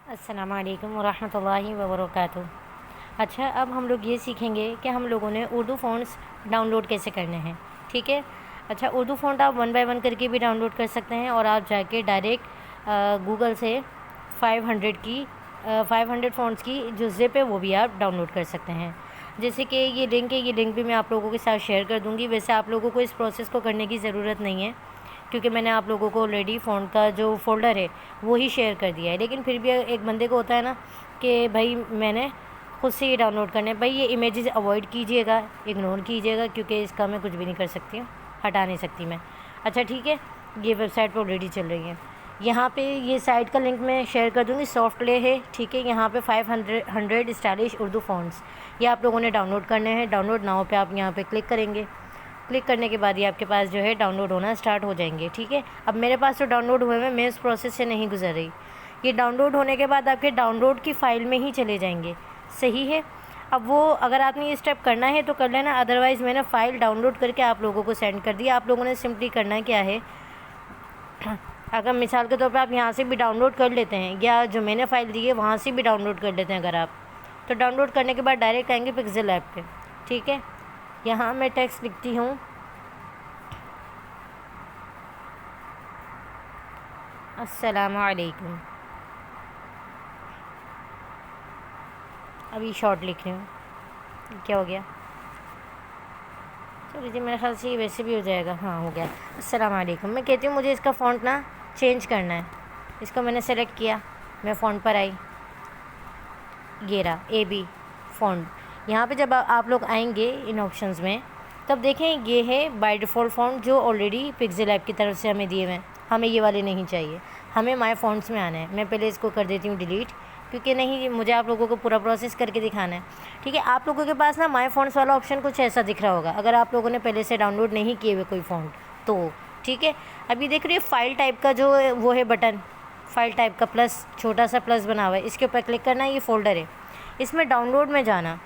अस्सलाम वालेकुम वरहमतुल्लाहि वबरकातुहू। अच्छा, अब हम लोग ये सीखेंगे कि हम लोगों ने उर्दू फ़ॉन्ट्स डाउनलोड कैसे करने हैं। ठीक है। अच्छा, उर्दू फ़ॉन्ट आप 1 बाय 1 करके भी डाउनलोड कर सकते हैं और आप जाके डायरेक्ट गूगल से 500 फ़ॉन्ट्स की जो ज़िप है वो भी आप डाउनलोड कर सकते हैं। जैसे कि ये लिंक है, ये लिंक भी मैं आप लोगों के साथ शेयर कर दूँगी। वैसे आप लोगों को इस प्रोसेस को करने की ज़रूरत नहीं है, क्योंकि मैंने आप लोगों को ऑलरेडी फ़ॉन्ट का जो फ़ोल्डर है वो ही शेयर कर दिया है। लेकिन फिर भी एक बंदे को होता है ना कि भाई मैंने खुद से ये डाउनलोड करना है। भाई ये इमेजेस अवॉइड कीजिएगा, इग्नोर कीजिएगा, क्योंकि इसका मैं कुछ भी नहीं कर सकती हूँ, हटा नहीं सकती मैं। अच्छा ठीक है, ये वेबसाइट पर ऑलरेडी चल रही है। यहाँ पे ये साइट का लिंक मैं शेयर कर दूँगी, सॉफ्ट प्ले है। ठीक है, यहाँ पे 500 स्टाइलिश उर्दू फ़ॉन्ट्स ये आप लोगों ने डाउनलोड करने हैं। डाउनलोड नाउ पे आप यहाँ पे क्लिक करेंगे। क्लिक करने के बाद ये आपके पास जो है डाउनलोड होना स्टार्ट हो जाएंगे। ठीक है, अब मेरे पास तो डाउनलोड हुए हैं, मैं इस प्रोसेस से नहीं गुजर रही। ये डाउनलोड होने के बाद आपके डाउनलोड की फ़ाइल में ही चले जाएंगे। सही है। अब वो अगर आपने ये स्टेप करना है तो कर लेना, अदरवाइज़ मैंने फ़ाइल डाउनलोड करके आप लोगों को सेंड कर दिया। आप लोगों ने सिंपली करना क्या है, अगर मिसाल के तौर पर आप यहाँ से भी डाउनलोड कर लेते हैं या जो मैंने फ़ाइल दी है वहाँ से भी डाउनलोड कर लेते हैं अगर आप, तो डाउनलोड करने के बाद डायरेक्ट आएंगे पिक्सेल ऐप पे। ठीक है, यहाँ मैं टेक्स्ट लिखती हूँ अस्सलामु अलैकुम। अभी शॉर्ट लिख रही हूँ, क्या हो गया, चलिए जी, मेरे ख्याल से ये वैसे भी हो जाएगा। हाँ हो गया। अस्सलाम वालेकुम। मैं कहती हूँ मुझे इसका फ़ॉन्ट ना चेंज करना है। इसको मैंने सेलेक्ट किया, मैं फ़ॉन्ट पर आई, ये रहा AB फ़ॉन्ट। यहाँ पे जब आप लोग आएंगे इन ऑप्शंस में, तब देखें ये है बाय डिफ़ॉल्ट फ़ॉन्ट जो ऑलरेडी पिक्सेल ऐप की तरफ से हमें दिए हुए हैं। हमें ये वाले नहीं चाहिए, हमें माय फ़ॉन्ट्स में आना है। मैं पहले इसको कर देती हूँ डिलीट, क्योंकि नहीं मुझे आप लोगों को पूरा प्रोसेस करके दिखाना है। ठीक है, आप लोगों के पास ना माय फ़ॉन्ट्स वाला ऑप्शन कुछ ऐसा दिख रहा होगा अगर आप लोगों ने पहले से डाउनलोड नहीं किए हुए कोई फ़ॉन्ट तो। ठीक है, अभी देख रही है फाइल टाइप का जो वो है बटन, फाइल टाइप का प्लस, छोटा सा प्लस बना हुआ है, इसके ऊपर क्लिक करना है। ये फ़ोल्डर है, इसमें डाउनलोड में जाना।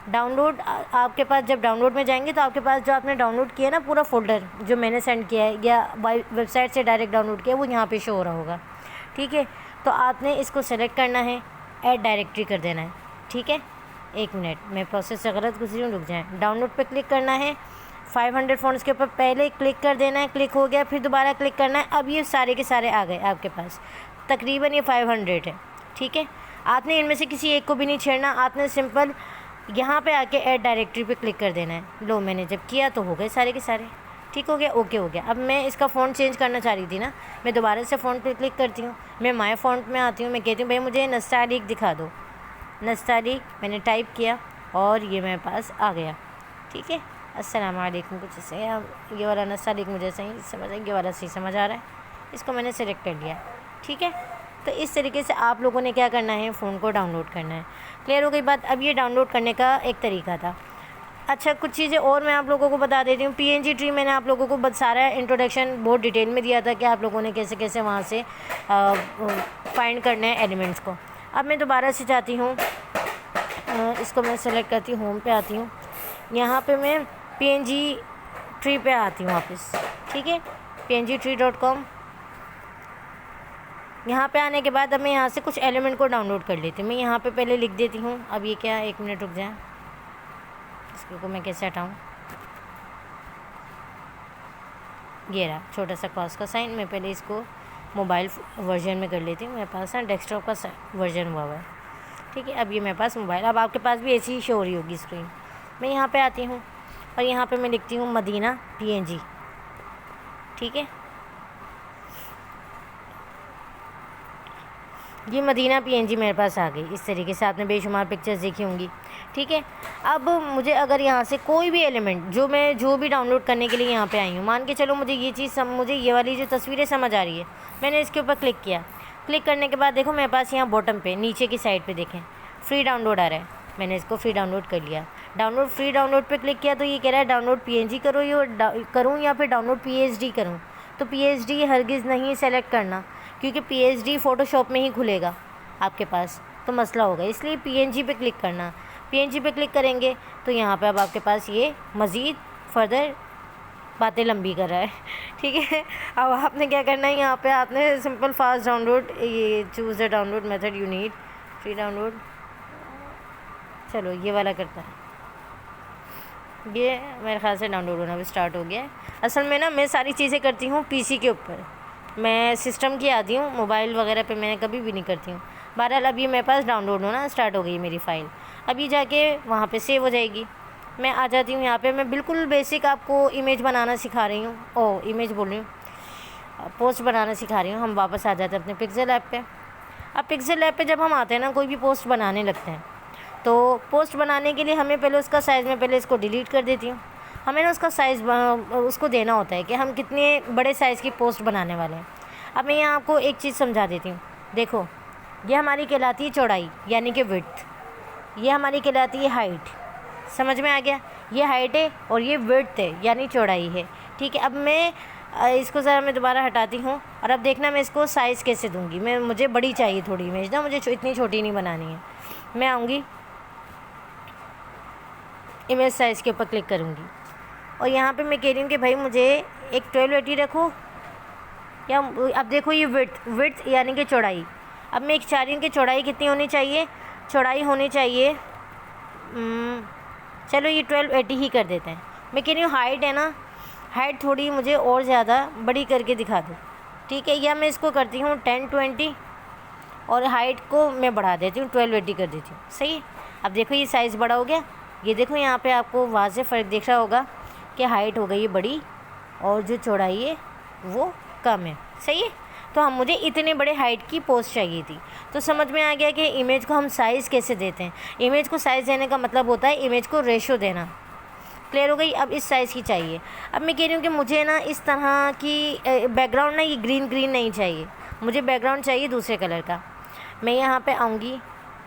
डाउनलोड आपके पास जब डाउनलोड में जाएंगे तो आपके पास जो आपने डाउनलोड किया ना पूरा फ़ोल्डर जो मैंने सेंड किया है या वेबसाइट से डायरेक्ट डाउनलोड किया, वो यहाँ पे शो हो रहा होगा। ठीक है, तो आपने इसको सेलेक्ट करना है, ऐड डायरेक्टरी कर देना है। ठीक है, 1 मिनट, मैं प्रोसेस से गलत गुजरी हूँ, रुक जाएँ। डाउनलोड पे क्लिक करना है, 500 फ़ॉन्ट्स के ऊपर पहले क्लिक कर देना है, क्लिक हो गया, फिर दोबारा क्लिक करना है। अब ये सारे के सारे आ गए आपके पास, तकरीबन ये 500 है। ठीक है, आपने इनमें से किसी एक को भी नहीं छेड़ना, आपने सिंपल यहाँ पे आके ऐड डायरेक्टरी पे क्लिक कर देना है। लो मैंने जब किया तो हो गए सारे के सारे। ठीक हो गया, ओके हो गया। अब मैं इसका फ़ॉन्ट चेंज करना चाह रही थी ना, मैं दोबारा से फ़ॉन्ट पे क्लिक करती हूँ, मैं माय फ़ॉन्ट में आती हूँ, मैं कहती हूँ भाई मुझे नस्तालिक दिखा दो। नस्तालिक मैंने टाइप किया और ये मेरे पास आ गया। ठीक है, अस्सलाम वालेकुम कुछ ऐसे। ये वाला नस्तालिक मुझे सही समझ है, ये वाला सही समझ आ रहा है, इसको मैंने सेलेक्ट कर लिया। ठीक है, तो इस तरीके से आप लोगों ने क्या करना है, फ़ोन को डाउनलोड करना है। क्लियर हो गई बात। अब ये डाउनलोड करने का एक तरीका था। अच्छा, कुछ चीज़ें और मैं आप लोगों को बता देती हूँ। PNG ट्री मैंने आप लोगों को सारा इंट्रोडक्शन बहुत डिटेल में दिया था कि आप लोगों ने कैसे कैसे वहाँ से फाइंड करने हैं एलिमेंट्स को। अब मैं दोबारा से जाती हूँ, इसको मैं सेलेक्ट करती हूँ, होम पे आती हूँ, यहाँ पे मैं PNG ट्री पे आती हूँ वापस। ठीक है, pngtree.com। यहाँ पे आने के बाद अब मैं यहाँ से कुछ एलिमेंट को डाउनलोड कर लेती हूँ। मैं यहाँ पे पहले लिख देती हूँ। अब ये क्या, 1 मिनट रुक जाए, इसको मैं कैसे हटाऊँ, ये रहा छोटा सा क्रॉस का साइन। मैं पहले इसको मोबाइल वर्जन में कर लेती हूँ, मेरे पास ना डेस्कटॉप का वर्जन हुआ है। ठीक है, अब ये मेरे पास मोबाइल, अब आपके पास भी ऐसी ही शो हो रही होगी स्क्रीन। मैं यहाँ पे आती हूँ और यहाँ पे मैं लिखती हूँ मदीना PNG। ठीक है, ये मदीना PNG मेरे पास आ गई। इस तरीके से आपने बेशुमार पिक्चर्स देखी होंगी। ठीक है, अब मुझे अगर यहाँ से कोई भी एलिमेंट जो भी डाउनलोड करने के लिए यहाँ पे आई हूँ, मान के चलो मुझे ये चीज़ मुझे ये वाली जो तस्वीरें समझ आ रही है, मैंने इसके ऊपर क्लिक किया। क्लिक करने के बाद देखो मेरे पास यहाँ बॉटम पे नीचे की साइड पे देखें फ्री डाउनलोड आ रहा है, मैंने इसको फ्री डाउनलोड कर लिया। फ्री डाउनलोड पे क्लिक किया तो ये कह रहा है डाउनलोड PNG करो, ये करूँ या फिर डाउनलोड PSD करूँ। तो PSD हरगिज़ नहीं सेलेक्ट करना, क्योंकि PSD फ़ोटोशॉप में ही खुलेगा आपके पास, तो मसला होगा, इसलिए PNG पे क्लिक करना। PNG पे क्लिक करेंगे तो यहाँ पे अब आपके पास ये मज़ीद फर्दर बातें लंबी कर रहा है। ठीक है, अब आपने क्या करना है, यहाँ पे आपने सिंपल फास्ट डाउनलोड, ये choose the download method you need, free download, चलो ये वाला करता है। ये मेरे ख्याल से डाउनलोड होना भी स्टार्ट हो गया है। असल में ना मैं सारी चीज़ें करती हूँ पीसी के ऊपर, मैं सिस्टम की आती हूँ, मोबाइल वगैरह पे मैंने कभी भी नहीं करती हूँ। बहरहाल अब ये मेरे पास डाउनलोड होना स्टार्ट हो गई मेरी फ़ाइल, अभी जाके वहाँ पे सेव हो जाएगी। मैं आ जाती हूँ यहाँ पे, मैं बिल्कुल बेसिक आपको इमेज बनाना सिखा रही हूँ, ओह इमेज बोल रही हूँ, पोस्ट बनाना सिखा रही हूँ। हम वापस आ जाते हैं अपने पिक्सेल ऐप पे। अब पिक्सेल ऐप पे जब हम आते हैं ना, कोई भी पोस्ट बनाने लगते हैं, तो पोस्ट बनाने के लिए हमें पहले उसका साइज़, में पहले इसको डिलीट कर देती हूँ। हमें ना उसका साइज़ उसको देना होता है कि हम कितने बड़े साइज़ की पोस्ट बनाने वाले हैं। अब मैं यहाँ आपको एक चीज़ समझा देती हूँ। देखो, ये हमारी कहलाती है चौड़ाई यानी कि विड्थ, ये हमारी कहलाती है हाइट। समझ में आ गया, ये हाइट है और ये विड्थ है यानी चौड़ाई है। ठीक है, अब मैं इसको ज़रा मैं दोबारा हटाती हूँ और अब देखना मैं इसको साइज़ कैसे दूँगी। मुझे बड़ी चाहिए थोड़ी इमेज ना, मुझे इतनी छोटी नहीं बनानी है। मैं आऊँगी इमेज साइज़ के ऊपर क्लिक करूँगी और यहाँ पे मैं कह रही हूँ कि भाई मुझे एक 1280 रखो, या अब देखो ये विड्थ यानी कि चौड़ाई। अब मैं एक चाह रही हूँ कि चौड़ाई कितनी होनी चाहिए, चौड़ाई होनी चाहिए चलो ये 1280 ही कर देते हैं। मैं कह रही हूँ हाइट है ना, हाइट थोड़ी मुझे और ज़्यादा बड़ी करके दिखा दो। ठीक है, या मैं इसको करती हूँ 1020 और हाइट को मैं बढ़ा देती हूँ 1280 कर देती हूँ। सही है, अब देखो ये साइज़ बड़ा हो गया। ये देखो यहाँ पे आपको वाज़ेह फ़र्क दिख रहा होगा कि हाइट हो गई है बड़ी और जो चौड़ाई है वो कम है। सही है, तो हम मुझे इतने बड़े हाइट की पोस्ट चाहिए थी। तो समझ में आ गया कि इमेज को हम साइज़ कैसे देते हैं। इमेज को साइज़ देने का मतलब होता है इमेज को रेशो देना। क्लियर हो गई, अब इस साइज़ की चाहिए। अब मैं कह रही हूँ कि मुझे ना इस तरह की बैकग्राउंड ना ये ग्रीन नहीं चाहिए, मुझे बैकग्राउंड चाहिए दूसरे कलर का। मैं यहाँ पे आऊँगी,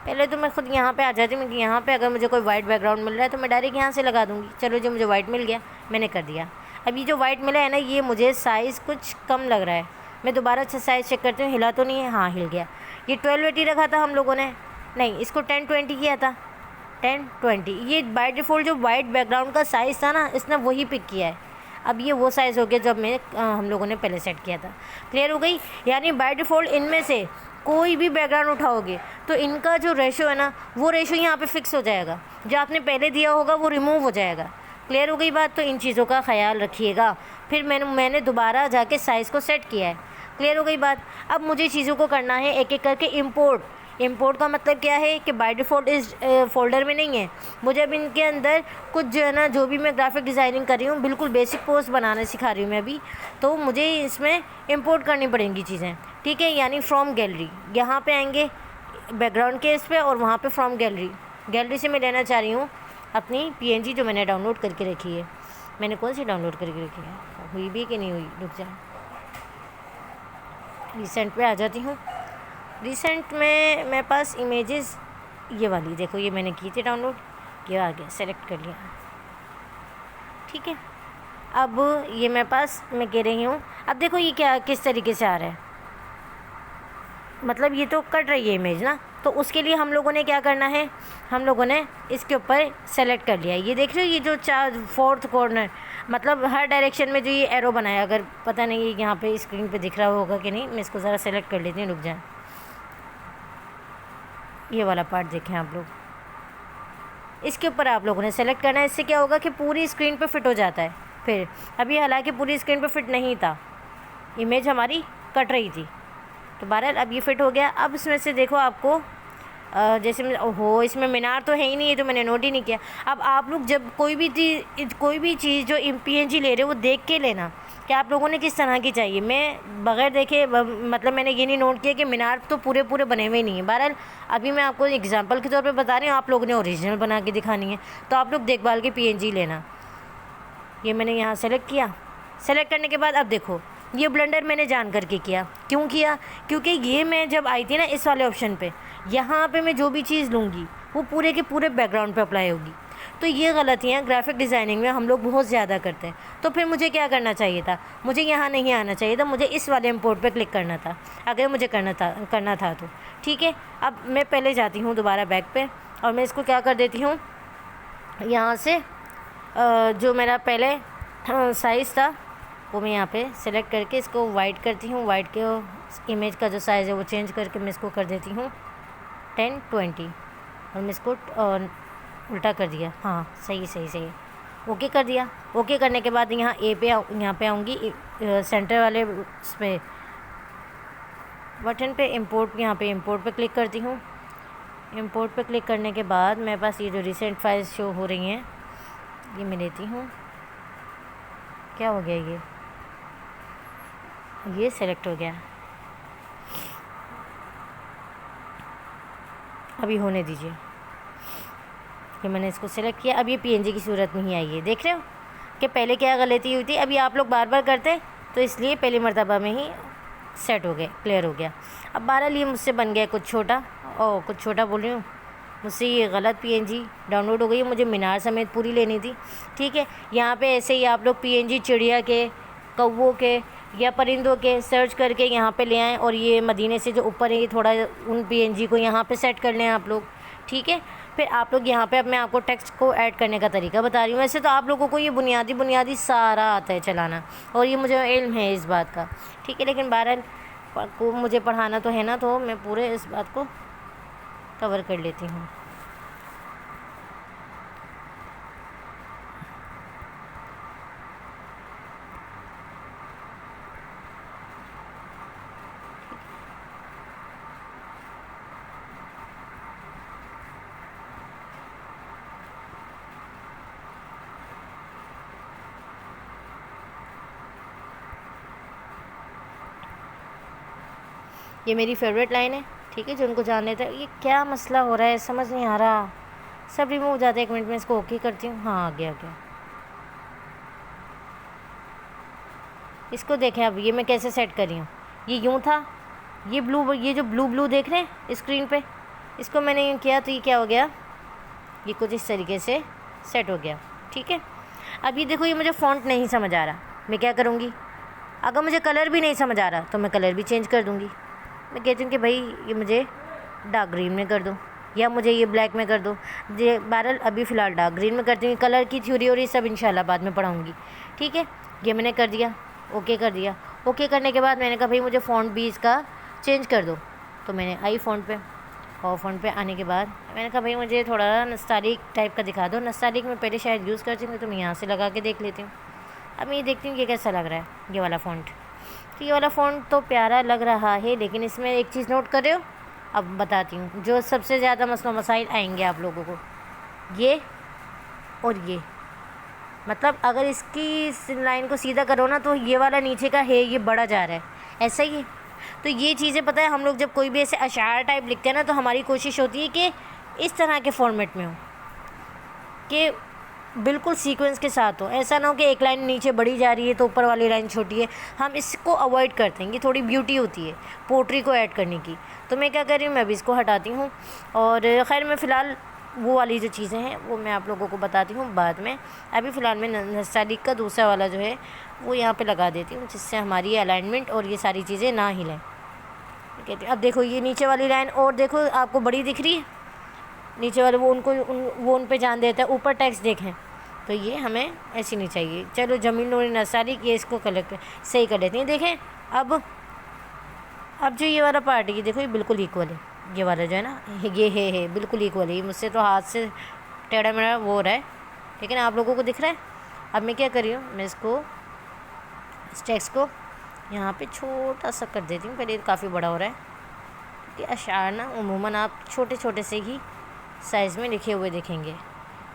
पहले तो मैं खुद यहाँ पे आ जाती हूँ कि यहाँ पे अगर मुझे कोई वाइट बैकग्राउंड मिल रहा है तो मैं डायरेक्ट यहाँ से लगा दूँगी। चलो जो मुझे वाइट मिल गया मैंने कर दिया। अब ये जो वाइट मिला है ना, ये मुझे साइज़ कुछ कम लग रहा है। मैं दोबारा अच्छा साइज़ चेक करती हूँ, हिला तो नहीं है, हाँ हिल गया। ये 1280 रखा था हम लोगों ने, नहीं इसको 1020 किया था, 1020। ये बाय डिफ़ॉल्ट जो वाइट बैकग्राउंड का साइज़ था ना, इसने वही पिक किया है। अब ये वो साइज़ हो गया जब हम लोगों ने पहले सेट किया था। क्लियर हो गई, यानी बाय डिफ़ॉल्ट इनमें से कोई भी बैकग्राउंड उठाओगे तो इनका जो रेशो है ना, वो रेशो यहाँ पे फिक्स हो जाएगा। जो आपने पहले दिया होगा वो रिमूव हो जाएगा। क्लियर हो गई बात, तो इन चीज़ों का ख्याल रखिएगा। फिर मैंने दोबारा जाके साइज़ को सेट किया है। क्लियर हो गई बात। अब मुझे चीज़ों को करना है एक एक करके इंपोर्ट का मतलब क्या है कि बाय डिफ़ॉल्ट इस फोल्डर में नहीं है। मुझे अब इनके अंदर कुछ जो है ना, जो भी मैं ग्राफिक डिज़ाइनिंग कर रही हूँ, बिल्कुल बेसिक पोस्ट बनाना सिखा रही हूँ मैं अभी, तो मुझे इसमें इंपोर्ट करनी पड़ेंगी चीज़ें। ठीक है, यानी फ्रॉम गैलरी, यहाँ पे आएंगे बैकग्राउंड के इस पर और वहाँ पे फ्रॉम गैलरी से मैं लेना चाह रही हूँ अपनी PNG जो मैंने डाउनलोड करके रखी है। मैंने कौन सी डाउनलोड करके रखी है, हुई भी कि नहीं हुई, रुक जा, रिसेंट पे आ जाती हूँ। रिसेंट में मेरे पास इमेजेस ये वाली देखो, ये मैंने की थी डाउनलोड, ये आ गया, सेलेक्ट कर लिया। ठीक है, अब ये मेरे पास मैं कह रही हूँ, अब देखो ये क्या किस तरीके से आ रहा है, मतलब ये तो कट रही है इमेज ना, तो उसके लिए हम लोगों ने क्या करना है, हम लोगों ने इसके ऊपर सेलेक्ट कर लिया। ये देख रहे हो, ये जो 4th कॉर्नर, मतलब हर डायरेक्शन में जो ये एरो बनाया, अगर पता नहीं यहाँ पे स्क्रीन पे दिख रहा होगा कि नहीं, मैं इसको ज़रा सेलेक्ट कर लेती हूँ, रुक जाए। ये वाला पार्ट देखें आप लोग, इसके ऊपर आप लोगों ने सेलेक्ट करना है। इससे क्या होगा कि पूरी स्क्रीन पे फिट हो जाता है। फिर अभी हालांकि पूरी स्क्रीन पे फिट नहीं था, इमेज हमारी कट रही थी, तो बहरहाल अब ये फिट हो गया। अब इसमें से देखो आपको जैसे ओहो इसमें मीनार तो है ही नहीं, है तो मैंने नोट ही नहीं किया। अब आप लोग जब कोई भी चीज़ जो PNG ले रहे हो वो देख के लेना कि आप लोगों ने किस तरह की चाहिए। मैं बग़ैर देखे मतलब मैंने ये नहीं नोट किया कि मीनार तो पूरे बने हुए नहीं हैं। बहरहाल अभी मैं आपको एग्जांपल के तौर पे बता रही हूँ, आप लोगों ने ओरिजिनल बना के दिखानी है, तो आप लोग देखभाल के PNG लेना। ये मैंने यहाँ सेलेक्ट किया, सेलेक्ट करने के बाद अब देखो ये ब्लेंडर मैंने जान करके किया। क्यों किया, क्योंकि ये मैं जब आई थी ना इस वाले ऑप्शन पे, यहाँ पे मैं जो भी चीज़ लूँगी वो पूरे के पूरे बैकग्राउंड पे अप्लाई होगी। तो ये गलतियाँ ग्राफिक डिज़ाइनिंग में हम लोग बहुत ज़्यादा करते हैं। तो फिर मुझे क्या करना चाहिए था, मुझे यहाँ नहीं आना चाहिए था, मुझे इस वाले इंपोर्ट पे क्लिक करना था अगर मुझे करना था तो। ठीक है, अब मैं पहले जाती हूँ दोबारा बैक पे और मैं इसको क्या कर देती हूँ, यहाँ से जो मेरा पहले साइज़ था वो मैं यहाँ पे सेलेक्ट करके इसको वाइड करती हूँ। वाइड के इमेज का जो साइज़ है वो चेंज करके मैं इसको कर देती हूँ 1020 और मैं इसको उल्टा कर दिया। हाँ सही ओके कर दिया। ओके करने के बाद यहाँ यहाँ पे आऊँगी सेंटर वाले उस पर बटन पे इंपोर्ट, यहाँ पे इंपोर्ट पे क्लिक करती हूँ। इंपोर्ट पे क्लिक करने के बाद मेरे पास ये जो रिसेंट फाइल्स शो हो रही हैं ये मैं लेती हूँ। क्या हो गया, ये सेलेक्ट हो गया। अभी होने दीजिए कि मैंने इसको सेलेक्ट किया। अब ये पीएनजी की सूरत में ही आई है। देख रहे हो कि पहले क्या गलती हुई थी। अभी आप लोग बार बार करते तो इसलिए पहली मर्तबा में ही सेट हो गए, क्लियर हो गया। अब 12 लिए मुझसे बन गया कुछ छोटा बोल रही हूँ, मुझसे ये गलत पीएनजी डाउनलोड हो गई है। मुझे मीनार समेत पूरी लेनी थी। ठीक है, यहाँ पे ऐसे ही आप लोग पीएनजी चिड़िया के, कौवों के या परिंदों के सर्च करके यहाँ पे ले आएँ और ये मदीने से जो ऊपर है ये थोड़ा उन पीएनजी को यहाँ पे सेट कर लें आप लोग। ठीक है, फिर आप लोग यहाँ पे अब मैं आपको टेक्स्ट को ऐड करने का तरीका बता रही हूँ। वैसे तो आप लोगों को ये बुनियादी सारा आता है चलाना और ये मुझे इल्म है इस बात का। ठीक है, लेकिन बहरहाल को मुझे पढ़ाना तो है ना, तो मैं पूरे इस बात को कवर कर लेती हूँ। ये मेरी फेवरेट लाइन है। ठीक है, जो उनको जान लेता है। ये क्या मसला हो रहा है समझ नहीं आ रहा। सब रिमूव हो जाता है। 1 मिनट में इसको ओके करती हूँ। हाँ आ गया। इसको देखें अब ये मैं कैसे सेट कर रही हूँ। ये यूँ था, ये जो ब्लू देख रहे हैं स्क्रीन पे, इसको मैंने यूँ किया तो ये क्या हो गया, ये कुछ इस तरीके से सेट हो गया। ठीक है, अब ये देखो ये मुझे फ़ॉन्ट नहीं समझ आ रहा, मैं क्या करूँगी। अगर मुझे कलर भी नहीं समझ आ रहा तो मैं कलर भी चेंज कर दूँगी। मैं कहती हूँ कि भाई ये मुझे डार्क ग्रीन में कर दो या मुझे ये ब्लैक में कर दो। ये बहरहाल अभी फ़िलहाल डार्क ग्रीन में करती हूँ। कलर की थ्योरी और ये सब इंशाल्लाह बाद में पढ़ाऊँगी। ठीक है, ये मैंने कर दिया, ओके कर दिया। ओके करने के बाद मैंने कहा भाई मुझे फ़ॉन्ट भी इसका चेंज कर दो, तो मैंने आई फ़ॉन्ट पे। और फ़ॉन्ट पे आने के बाद मैंने कहा भाई मुझे थोड़ा नस्तालिक टाइप का दिखा दो। नस्तालिक में पहले शायद यूज़ करती हूँ, तो मैं यहाँ से लगा के देख लेती हूँ। अब मैं ये देखती हूँ ये कैसा लग रहा है ये वाला फ़ॉन्ट। तो ये वाला फ़ॉन्ट तो प्यारा लग रहा है, लेकिन इसमें एक चीज़ नोट कर रहे हो, अब बताती हूँ जो सबसे ज़्यादा मसला मसाइल आएंगे आप लोगों को। ये और ये, मतलब अगर इसकी इस लाइन को सीधा करो ना तो ये वाला नीचे का है ये बढ़ा जा रहा है, ऐसा ही है। तो ये चीज़ें पता है, हम लोग जब कोई भी ऐसे अशार टाइप लिखते हैं ना तो हमारी कोशिश होती है कि इस तरह के फॉर्मेट में हो कि बिल्कुल सीक्वेंस के साथ हो। ऐसा ना हो कि एक लाइन नीचे बढ़ी जा रही है तो ऊपर वाली लाइन छोटी है। हम इसको अवॉइड करते हैं, ये थोड़ी ब्यूटी होती है पोट्री को ऐड करने की। तो मैं क्या कर रही हूँ, मैं अभी इसको हटाती हूँ। और ख़ैर मैं फ़िलहाल वो वाली जो चीज़ें हैं वो मैं आप लोगों को बताती हूँ बाद में। अभी फ़िलहाल मैं नस्तालिक का दूसरा वाला जो है वो यहाँ पे लगा देती हूँ, जिससे हमारी अलाइनमेंट और ये सारी चीज़ें ना हिलें। कहती अब देखो ये नीचे वाली लाइन और देखो आपको बड़ी दिख रही है, नीचे वाले वो उन पे जान देता है। ऊपर टेक्स्ट देखें तो ये हमें ऐसी नहीं चाहिए। चलो जमीन नूरी नस्तालिक ये इसको कलेक्ट सही कर लेती हैं। देखें अब जो ये वाला पार्ट है ये देखो ये बिल्कुल इक्वल है। ये वाला जो है ना ये है बिल्कुल इक्वल है। मुझसे तो हाथ से टेढ़ा मेढ़ा वो हो रहा है, लेकिन आप लोगों को दिख रहा है। अब मैं क्या कर रही हूँ, मैं इसको इस टेक्स्ट को यहाँ पे छोटा सा कर देती हूँ। पहले ये काफ़ी बड़ा हो रहा है क्योंकि अशार ना उमूमन आप छोटे छोटे से ही साइज़ में लिखे हुए देखेंगे।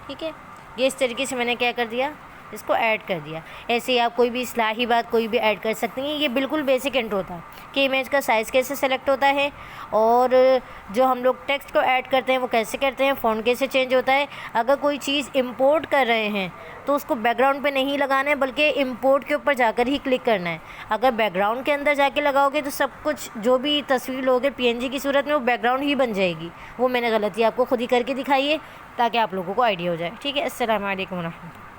ठीक है, ये इस तरीके से मैंने क्या कर दिया, इसको ऐड कर दिया। ऐसे ही आप कोई भी इस्लाही बात कोई भी ऐड कर सकती हैं। ये बिल्कुल बेसिक इंट्रो होता है कि इमेज का साइज़ कैसे सेलेक्ट होता है और जो हम लोग टेक्स्ट को ऐड करते हैं वो कैसे करते हैं, फ़ॉन्ट कैसे चेंज होता है। अगर कोई चीज़ इंपोर्ट कर रहे हैं तो उसको बैकग्राउंड पे नहीं लगाना है, बल्कि इंपोर्ट के ऊपर जाकर ही क्लिक करना है। अगर बैकग्राउंड के अंदर जाके लगाओगे तो सब कुछ जो भी तस्वीर लोगे पीएनजी की सूरत में वो बैकग्राउंड ही बन जाएगी। वो मैंने गलती आपको खुद ही करके दिखाई है ताकि आप लोगों को आइडिया हो जाए। ठीक है, अस्सलाम वालेकुम व रहमतुल्लाह।